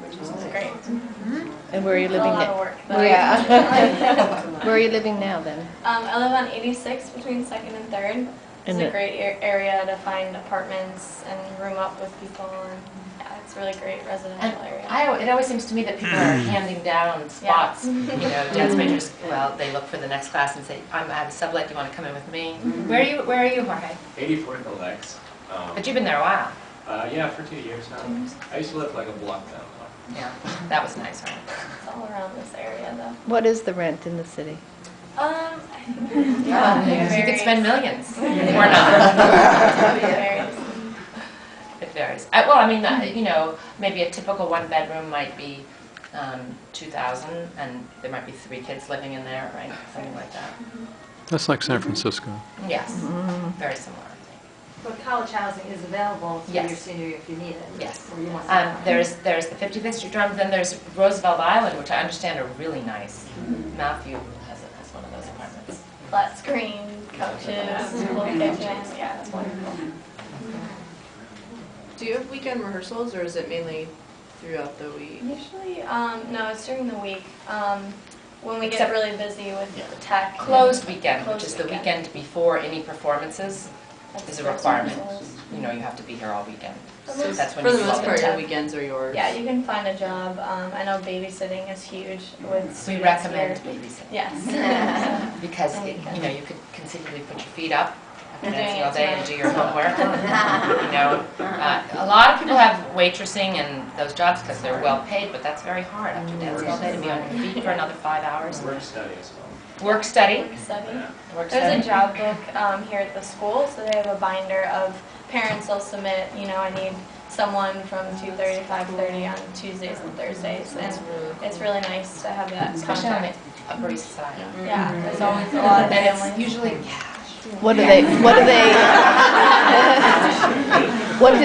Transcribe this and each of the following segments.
which is great. And where are you living A lot of now? work, though. Yeah. Where are you living now then? I live on 86 between 2nd and 3rd. It's a great area to find apartments and room up with people, and yeah, it's a really great residential area. It always seems to me that people are handing down spots. You know, dance majors. Well, they look for the next class and say, I have a sublet. Do you want to come in with me? Where are you, Jorge? 84th and Lex. But you've been there a while. Yeah, for 2 years now. I used to live like a block down though. Yeah, that was nice, right? It's all around this area, though. What is the rent in the city? I think Yeah, you could spend millions or not. it varies. It varies. Well, I mean, you know, maybe a typical one-bedroom might be 2,000, and there might be 3 kids living in there, right? Something like that. That's like San Francisco. Yes, very similar. But college housing is available for Yes. your senior year if you need it. Yes. Or you want There's the 55th Street dorms, then there's Roosevelt Island, which I understand are really nice. Matthew has one of those apartments. Flat screen, couches, little kitchens. Yeah, it's wonderful. Do you have weekend rehearsals, or is it mainly throughout the week? Usually, no, it's during the week. When we Except- get really busy with the tech. Closed weekend, which Closed is the weekend. weekend before any performances, That's is a the requirement. rehearsals. You know, you have to be here all weekend. So That's when For you the go most up part, and your check. weekends are yours. Yeah, you can find a job. I know babysitting is huge with We students recommend here. babysitting. Yes. Because, And you weekends. know, you could conceivably put your feet up after I'm doing dancing it all day and tonight. do your homework. You know, a lot of people have waitressing and those jobs because they're well paid, but that's very hard after dancing all day to be on your feet for another 5 hours. Work study as well. Work study. Study. Work There's a study. job book here at the school, so they have a binder of parents will submit, you know, I need someone from 2:30 to 5:30 on Tuesdays and Thursdays, and it's really nice to have that Especially on contact. the Upper East Side. Yeah, there's always a lot of And it's families. usually, What do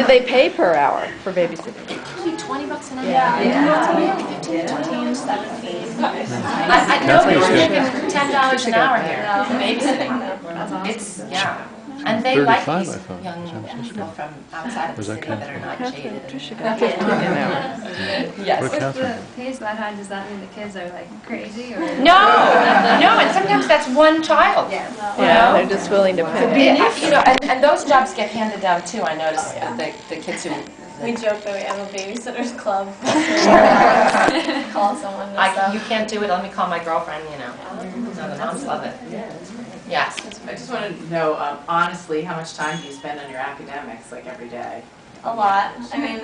they pay per hour for babysitting? usually $20 an hour. Yeah. 15, 15, 17. I know we were That's making $10 an hour here No. for babysitting. That's awesome. It's, yeah. And they like 35, these I thought, young San Francisco. people from outside of the Where's that city come that are from? not jaded. What Yes. Catherine? If the pay's that high, does that mean the kids are like crazy or? No, and sometimes that's one child. Yeah. Yeah, they're just willing to pay. You know, and those jobs get handed down too. I noticed Oh, yeah. that the kids who, We joke that we have a babysitters club. Call someone to you stuff. can't do it, let me call my girlfriend, you know. No, the moms love it. Yes. I just want to know, honestly, how much time do you spend on your academics, like every day? A lot. I mean,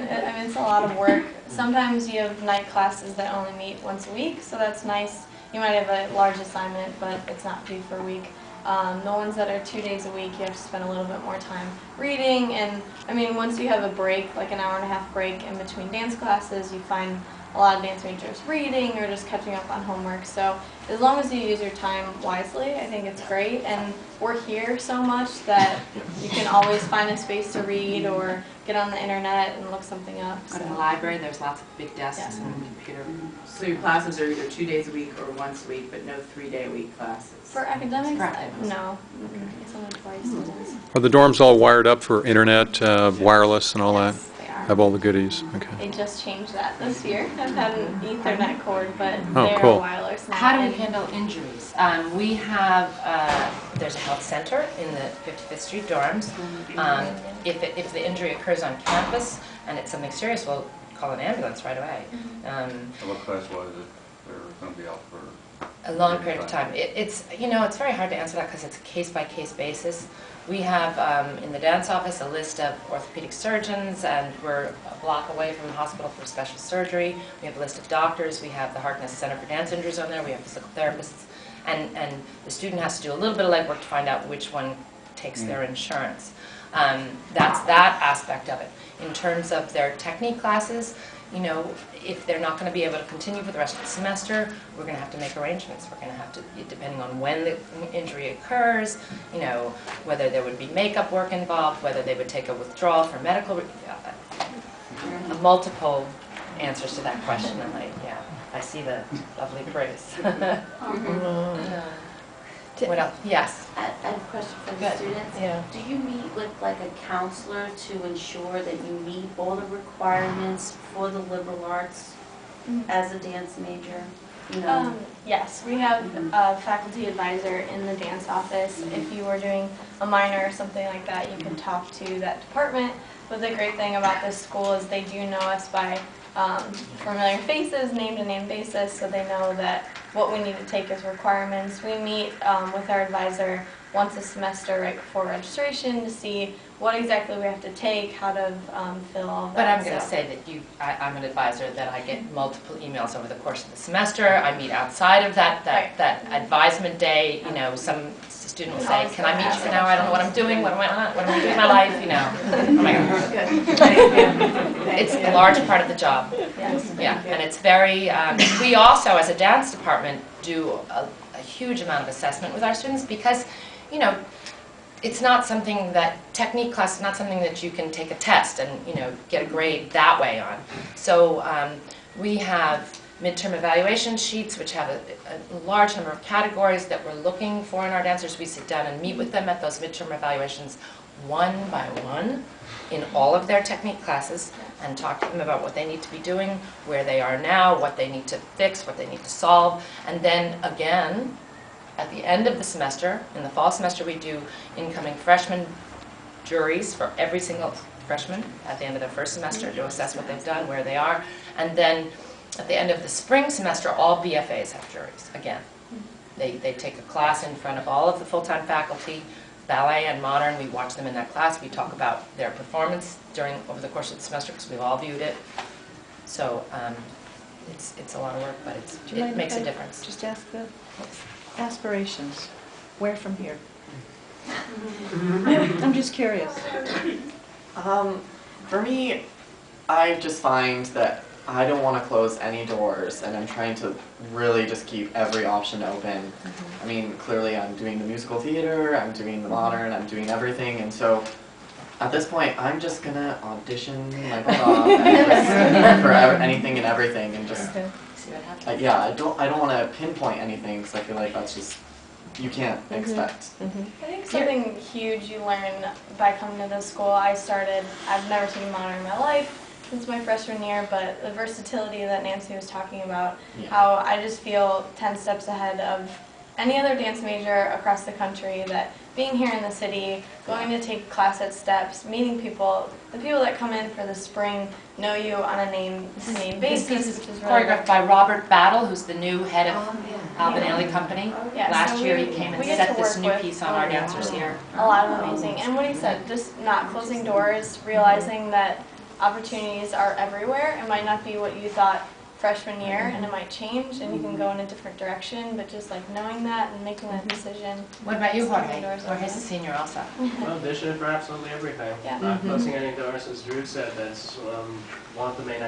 it's a lot of work. Sometimes you have night classes that only meet once a week, so that's nice. You might have a large assignment, but it's not due for a week. The ones that are 2 days a week, you have to spend a little bit more time reading. And I mean, once you have a break, like an hour-and-a-half break in between dance classes, you find a lot of dance majors reading or just catching up on homework. So as long as you use your time wisely, I think it's great. And we're here so much that you can always find a space to read or get on the internet and look something up. Go to the library, there's lots of big desks Yes. and computer. So your classes are either 2 days a week or once a week, but no 3-day-a-week classes? For academics, For academics. no. It's only twice a day. Are the dorms all wired up for internet, wireless and all that? Yes, they are. Have all the goodies? Okay. They just changed that this year. I've had an Ethernet cord, but Oh, they're cool. wireless now. How do we and handle injuries? We have, there's a health center in the 55th Street dorms. If the injury occurs on campus and it's something serious, we'll call an ambulance right away. What class was it? They're going to be out for A long period of time. It's very hard to answer that because it's a case-by-case basis. We have in the dance office a list of orthopedic surgeons, and we're a block away from the hospital for special surgery. We have a list of doctors. We have the Harkness Center for Dance Injuries on there. We have physical therapists. And the student has to do a little bit of legwork to find out which one takes their insurance. That's that aspect of it. In terms of their technique classes, if they're not going to be able to continue for the rest of the semester, we're going to have to make arrangements. We're going to have to, depending on when the injury occurs, whether there would be makeup work involved, whether they would take a withdrawal for medical, multiple answers to that question. And I see the lovely praise. What else? Yes. I have a question for the Good. students. Yeah. Do you meet with like a counselor to ensure that you meet all the requirements for the liberal arts as a dance major? No. Yes, we have a faculty advisor in the dance office. If you were doing a minor or something like that, you could talk to that department. But the great thing about this school is they do know us by familiar faces, name-to-name basis, so they know that what we need to take as requirements. We meet with our advisor once a semester right before registration to see what exactly we have to take, how to fill all that. But I'm going to say that I'm an advisor, that I get multiple emails over the course of the semester. I meet outside of that advisement day. You know, some student will say, "Can I meet you now? I don't know what I'm doing. What am I doing in my life?" You know. Oh my God. It's a large part of the job. Yeah, and it's very. We also, as a dance department, do a huge amount of assessment with our students because, you know, it's not something that, technique class is not something that you can take a test and, you know, get a grade that way on. So we have midterm evaluation sheets which have a large number of categories that we're looking for in our dancers. We sit down and meet with them at those midterm evaluations one by one in all of their technique classes and talk to them about what they need to be doing, where they are now, what they need to fix, what they need to solve, and then again, at the end of the semester, in the fall semester, we do incoming freshman juries for every single freshman at the end of their first semester to assess what they've done, where they are. And then at the end of the spring semester, all BFAs have juries again. They take a class in front of all of the full-time faculty, ballet and modern. We watch them in that class. We talk about their performance over the course of the semester because we've all viewed it. So it's a lot of work, but it makes a difference. Just ask the aspirations. Where from here? I'm just curious. For me, I just find that I don't want to close any doors, and I'm trying to really just keep every option open. I mean, clearly I'm doing the musical theater, I'm doing the modern, I'm doing everything, and so at this point, I'm just gonna audition my butt off and for anything and everything, and just yeah, I don't want to pinpoint anything because I feel like that's just you can't expect. I think something huge you learn by coming to this school. I've never taken modern in my life since my freshman year, but the versatility that Nancy was talking about, how I just feel 10 steps ahead of any other dance major across the country, that being here in the city, going to take class at Steps, meeting people, the people that come in for the spring know you on a name-to-name basis, which is really choreographed by Robert Battle, who's the new head of Albanelli Company. Yeah, Last so year he came and set this new piece on our dancers here. A lot of amazing, and what he said, just not closing doors, realizing that opportunities are everywhere. It might not be what you thought freshman year, and it might change, and you can go in a different direction, but just like knowing that and making that decision. What about you, Jorge? Jorge's a senior also. Well, audition for absolutely everything. Yeah. Not closing any doors, as Drew said, that's one of the main